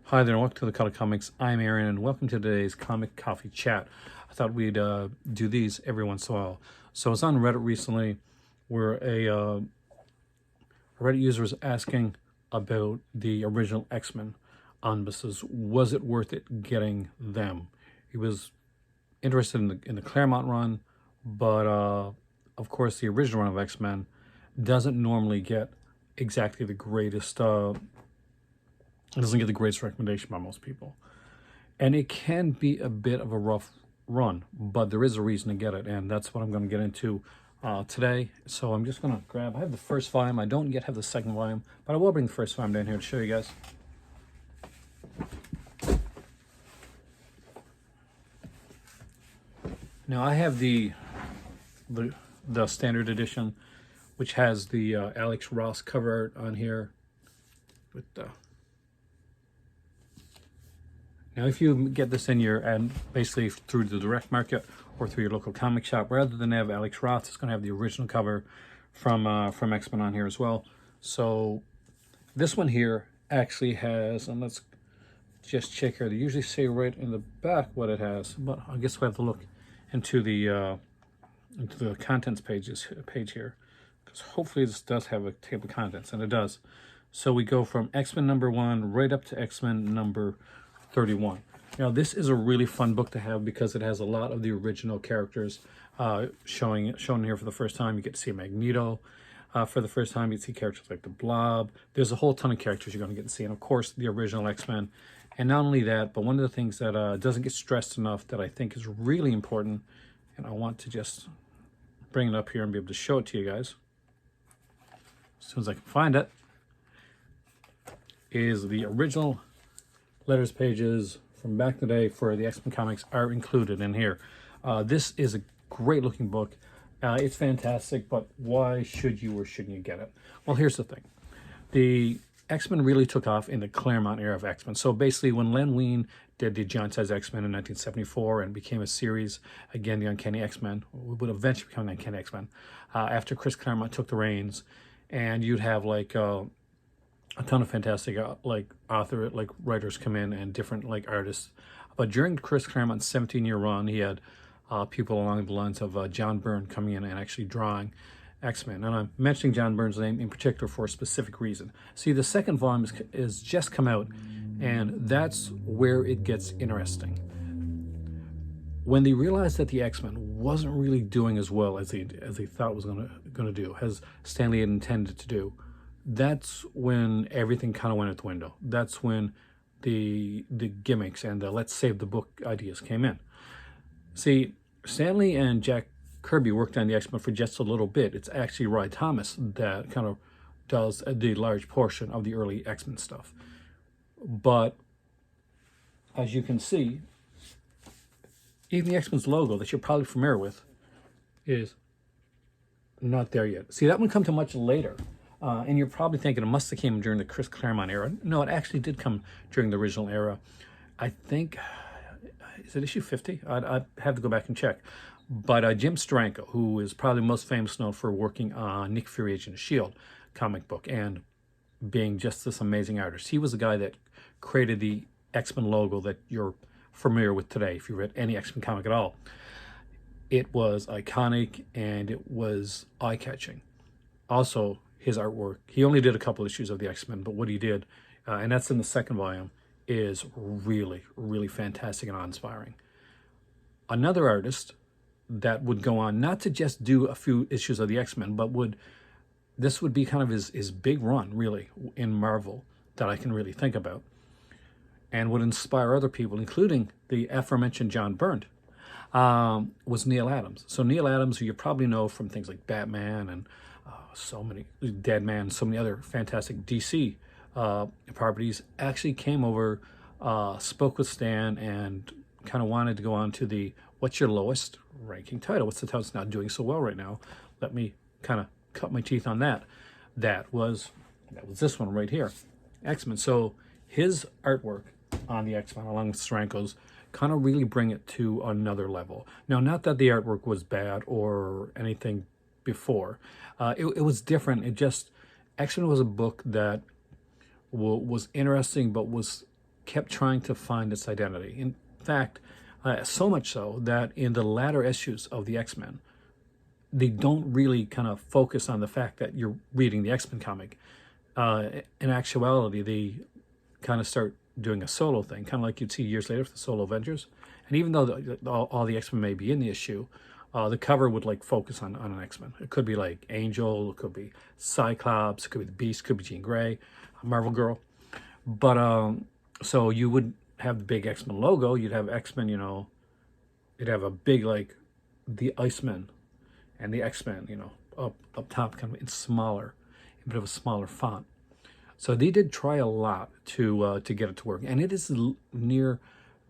Hi there, and welcome to the Color Comics. I'm Aaron, and welcome to today's Comic Coffee Chat. I thought we'd do these every once in a while. So I was on Reddit recently where a Reddit user was asking about the original X-Men omnibuses. Was it worth it getting them? He was interested in the Claremont run, but of course the original run of X-Men doesn't normally get exactly the greatest it doesn't get the greatest recommendation by most people. And it can be a bit of a rough run, but there is a reason to get it, and that's what I'm going to get into today. So I'm just going to grab, I have the first volume. I don't yet have the second volume, but I will bring the first volume down here to show you guys. Now I have the standard edition, which has the Alex Ross cover art on here with the Now, if you get this in your, and basically through the direct market or through your local comic shop, rather than have Alex Ross, it's going to have the original cover from X-Men on here as well. So this one here actually has, and let's just check here. They usually say right in the back what it has, but I guess we have to look into the contents page here, because hopefully this does have a table of contents, and it does. So we go from X-Men number 1 right up to X-Men number 31. Now this is a really fun book to have because it has a lot of the original characters shown here for the first time. You get to see Magneto for the first time. You see characters like the Blob. There's a whole ton of characters you're going to get to see, and of course the original X-Men. And not only that, but one of the things that doesn't get stressed enough that I think is really important, and I want to just bring it up here and be able to show it to you guys as soon as I can find it, is the original letters pages from back in the day for the X-Men comics are included in here. This is a great looking book. It's fantastic, but why should you or shouldn't you get it? Well, here's the thing. The X-Men really took off in the Claremont era of X-Men. So basically when Len Wein did the Giant Size X-Men in 1974 and became a series, again, the Uncanny XMen, would eventually become the Uncanny XMen, after Chris Claremont took the reins, and you'd have like a ton of fantastic writers come in and different artists. But during Chris Claremont's 17-year run, he had people along the lines of John Byrne coming in and actually drawing X-Men. And I'm mentioning John Byrne's name in particular for a specific reason. See, the second volume is just come out, and that's where it gets interesting. When they realized that the X-Men wasn't really doing as well as they thought it was going to do, as Stan Lee had intended to do, that's when everything kind of went out the window. That's when the gimmicks and the let's save the book ideas came in. See, Stan Lee and Jack Kirby worked on the X-Men for just a little bit. It's actually Roy Thomas that kind of does the large portion of the early X-Men stuff. But as you can see, even the X-Men's logo that you're probably familiar with is not there yet. See, that one come to much later. And you're probably thinking it must have came during the Chris Claremont era. No, it actually did come during the original era. I think, is it issue 50? I'd have to go back and check. But Jim Strank, who is probably most famous known for working on Nick Fury Agent of S.H.I.E.L.D. comic book and being just this amazing artist. He was the guy that created the X-Men logo that you're familiar with today, if you read any X-Men comic at all. It was iconic and it was eye-catching. Also, his artwork, he only did a couple issues of the X-Men, but what he did, and that's in the second volume, is really, really fantastic and awe-inspiring. Another artist that would go on not to just do a few issues of the X-Men, but this would be kind of his big run, really, in Marvel that I can really think about, and would inspire other people, including the aforementioned John Byrne, was Neal Adams. So Neal Adams, who you probably know from things like Batman and so many, Dead Man, so many other fantastic DC properties, actually came over, spoke with Stan, and kind of wanted to go on to the what's your lowest ranking title? What's the title that's not doing so well right now? Let me kind of cut my teeth on that. That was this one right here, X-Men. So his artwork on the X-Men, along with Stranko's, kind of really bring it to another level. Now, not that the artwork was bad or anything before. It was different. It just, X-Men was a book that was interesting, but was kept trying to find its identity. In fact, so much so that in the latter issues of the X-Men, they don't really kind of focus on the fact that you're reading the X-Men comic. In actuality, they kind of start doing a solo thing, kind of like you'd see years later with the solo Avengers. And even though all the X-Men may be in the issue, the cover would like focus on an X-Men. It could be like Angel, it could be Cyclops, it could be the Beast, it could be Jean Grey, Marvel Girl. But so you would have the big X-Men logo. You'd have X-Men, you know, you'd have a big like the Icemen and the X-Men, you know, up top, kind of in smaller, a bit of a smaller font. So they did try a lot to get it to work, and it is near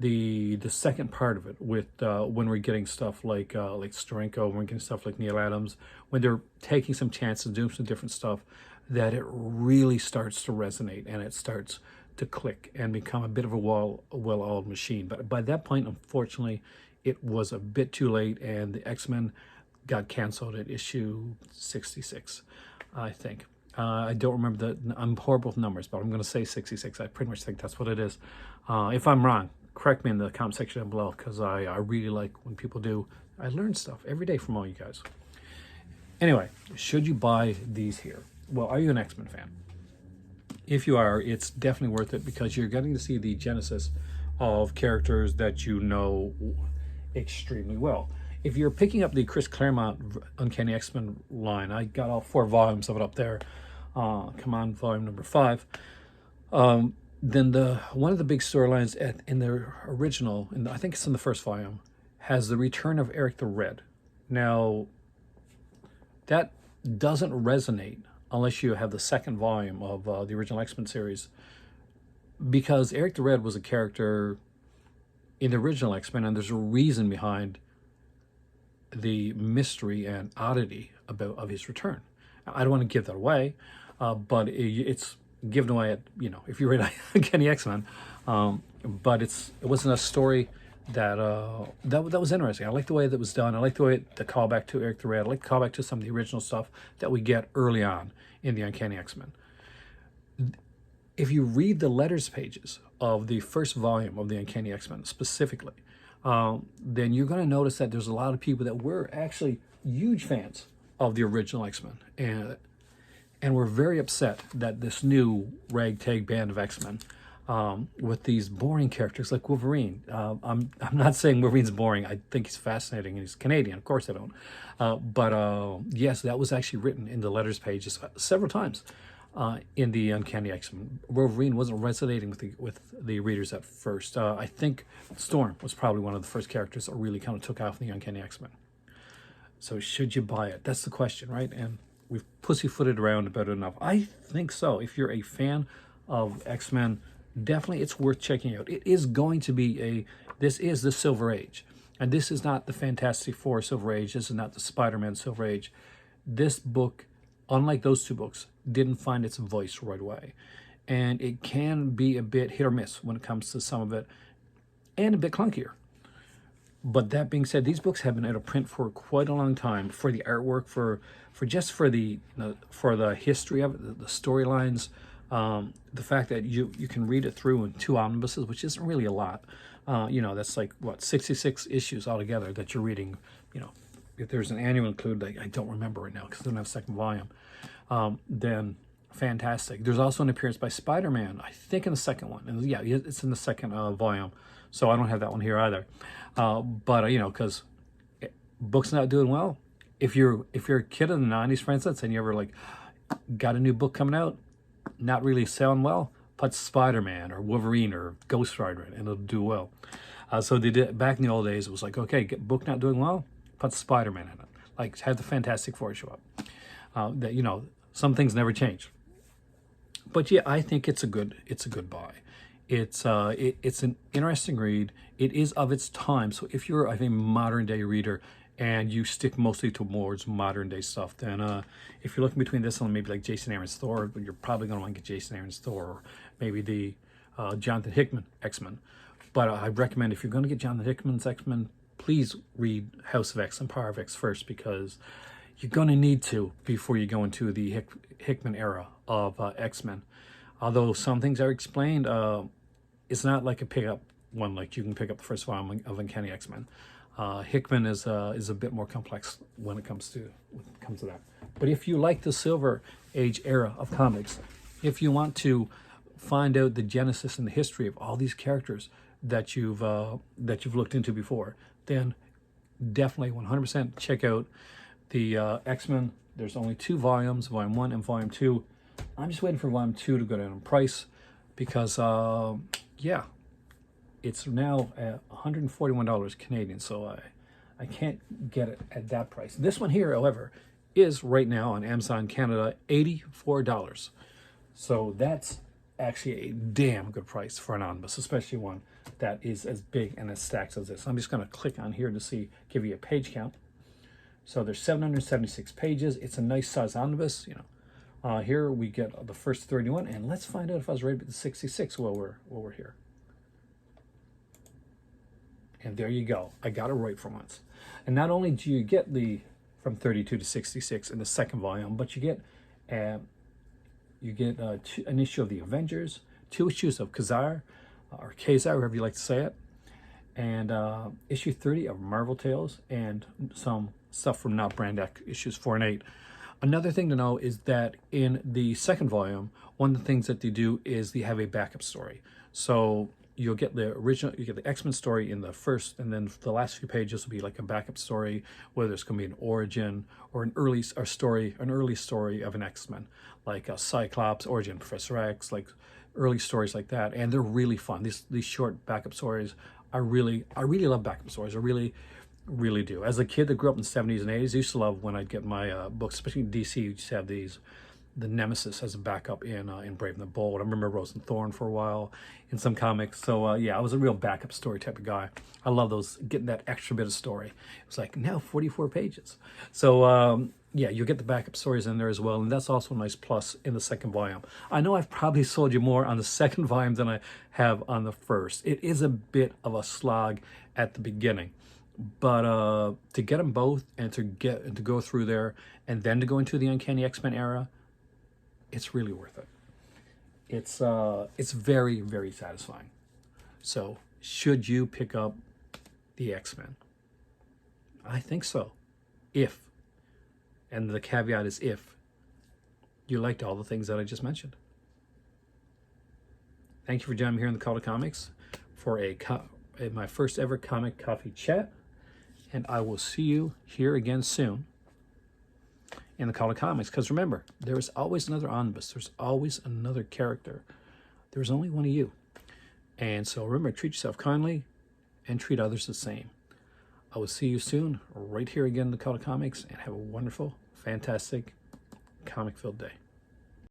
the second part of it with when we're getting stuff like Strank, when we're getting stuff like Neil Adams, when they're taking some chances, doing some different stuff, that it really starts to resonate and it starts to click and become a bit of a well-oiled machine. But by that point, unfortunately, it was a bit too late, and the X-Men got canceled at issue 66, I think. I don't remember I'm horrible with numbers, but I'm going to say 66. I pretty much think that's what it is. If I'm wrong, correct me in the comment section down below, because I really like when people do. I learn stuff every day from all you guys. Anyway, should you buy these here? Well, are you an X-Men fan? If you are, it's definitely worth it, because you're getting to see the genesis of characters that you know extremely well. If you're picking up the Chris Claremont Uncanny X-Men line, I got all 4 volumes of it up there. Come on, volume number 5. Then one of the big storylines in the original, I think it's in the first volume, has the return of Eric the Red. Now, that doesn't resonate unless you have the second volume of the original X-Men series, because Eric the Red was a character in the original X-Men, and there's a reason behind the mystery and oddity of his return. I don't want to give that away, but it's given away at, you know, if you read Uncanny X-Men. But it wasn't a story that was interesting. I like the way that was done. I like the way the callback to Eric the Red. I like the callback to some of the original stuff that we get early on in the Uncanny X-Men. If you read the letters pages of the first volume of the Uncanny X-Men specifically, then you're going to notice that there's a lot of people that were actually huge fans of the original X-Men, and we're very upset that this new ragtag band of X-Men, with these boring characters like Wolverine. I'm not saying Wolverine's boring. I think he's fascinating, and he's Canadian. Of course I don't. But yes, that was actually written in the letters pages several times. In the Uncanny X-Men, Wolverine wasn't resonating with the readers at first. I think Storm was probably one of the first characters that really kind of took off in the Uncanny X-Men. So should you buy it? That's the question, right? And we've pussyfooted around about it enough. I think so. If you're a fan of X-Men, definitely it's worth checking out. It is going to be this is the Silver Age. And this is not the Fantastic Four Silver Age. This is not the Spider-Man Silver Age. This book, unlike those 2 books, didn't find its voice right away. And it can be a bit hit or miss when it comes to some of it, and a bit clunkier. But that being said, these books have been out of print for quite a long time. For the artwork, for the history of it, the storylines, the fact that you can read it through in 2 omnibuses, which isn't really a lot. You know, that's like, what, 66 issues altogether that you're reading. You know, if there's an annual included, I don't remember right now because I don't have a second volume. Then fantastic. There's also an appearance by Spider-Man, I think in the second one. And yeah, it's in the second volume. So I don't have that one here either. But you know, because books not doing well. If you're a kid in the 90s, for instance, and you ever like got a new book coming out, not really selling well, put Spider-Man or Wolverine or Ghost Rider in, and it'll do well. So they did back in the old days. It was like, okay, book not doing well, put Spider-Man in it. Like have the Fantastic Four show up. That, you know, some things never change. But yeah, I think it's a good buy. It's an interesting read. It is of its time. So if you're a modern day reader and you stick mostly towards modern day stuff, then if you're looking between this and maybe like Jason Aaron's Thor, you're probably going to want to get Jason Aaron's Thor, or maybe the Jonathan Hickman X-Men. But I recommend, if you're going to get Jonathan Hickman's X-Men, please read House of X and Power of X first, because you're going to need to before you go into the Hickman era of X-Men. Although some things are explained it's not like a pickup one, like you can pick up the first volume of Uncanny X-Men. Hickman is a bit more complex when it comes to that. But if you like the Silver Age era of comics, if you want to find out the genesis and the history of all these characters that you've looked into before, then definitely 100% check out the X-Men. There's only 2 volumes, Volume 1 and Volume 2. I'm just waiting for Volume 2 to go down in price because, yeah, it's now at $141 Canadian, so I can't get it at that price. This one here, however, is right now on Amazon Canada $84. So that's actually a damn good price for an omnibus, especially one that is as big and as stacked as this. I'm just going to click on here to see, give you a page count. So there's 776 pages. It's a nice size omnibus, you know. Here we get the first 31, and let's find out if I was right with the 66 while we're here. And there you go. I got it right for once. And not only do you get the from 32 to 66 in the second volume, but you get an issue of the Avengers, 2 issues of Kazar, or Kazar, however you like to say it, and issue 30 of Marvel Tales, and some stuff from Not Brand issues 4 and 8. Another thing to know is that in the second volume, one of the things that they do is they have a backup story. So you'll get the original, you get the X-Men story in the first, and then the last few pages will be like a backup story, whether it's going to be an origin or an early story of an X-Men, like a Cyclops, origin, Professor X, like early stories like that, and they're really fun. These short backup stories I really love backup stories. I really do. As a kid that grew up in the 70s and 80s, I used to love when I'd get my books, especially in DC, you just have these, the Nemesis as a backup in Brave and the Bold. I remember Rose and Thorn for a while in some comics. So yeah, I was a real backup story type of guy. I love those, getting that extra bit of story. It was like, now 44 pages. So yeah, you get the backup stories in there as well, and that's also a nice plus in the second volume. I know I've probably sold you more on the second volume than I have on the first. It is a bit of a slog at the beginning, but to get them both and to go through there and then to go into the Uncanny X-Men era, it's really worth it. It's very, very satisfying. So should you pick up the X-Men? I think so. If, and the caveat is if, you liked all the things that I just mentioned. Thank you for joining me here in the Call to Comics for my first ever comic coffee chat. And I will see you here again soon in the Call to Comics. Because remember, there is always another omnibus. There's always another character. There's only one of you. And so remember, treat yourself kindly and treat others the same. I will see you soon right here again in the Call to Comics, and have a wonderful, fantastic, comic-filled day.